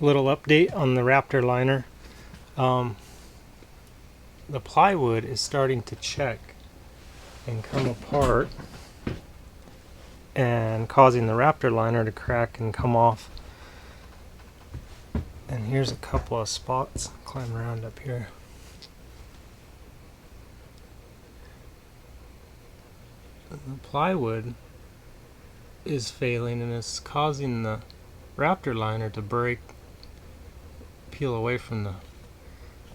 Little update on the Raptor Liner. The plywood is starting to check and come apart and causing the Raptor Liner to crack and come off. And here's a couple of spots. Climb around up here. The plywood is failing and it's causing the Raptor Liner to break, peel away from the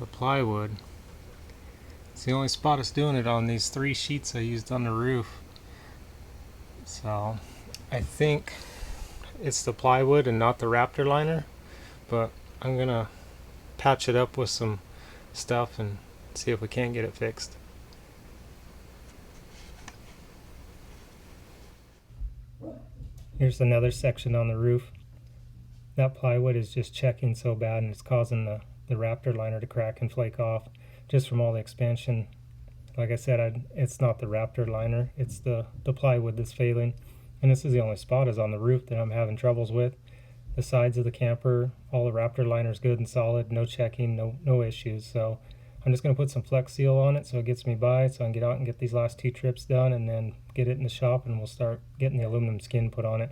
plywood. It's the only spot it's doing it on these 3 sheets I used on the roof. So I think it's the plywood and not the Raptor Liner, but I'm gonna patch it up with some stuff and see if we can't get it fixed. Here's another section on the roof. That plywood is just checking so bad and it's causing the Raptor Liner to crack and flake off just from all the expansion. Like I said, it's not the Raptor Liner, it's the plywood that's failing. And this is the only spot is on the roof that I'm having troubles with. The sides of the camper, all the Raptor Liner's good and solid, no checking, no issues. So I'm just going to put some Flex Seal on it so it gets me by, so I can get out and get these last 2 trips done and then get it in the shop and we'll start getting the aluminum skin put on it.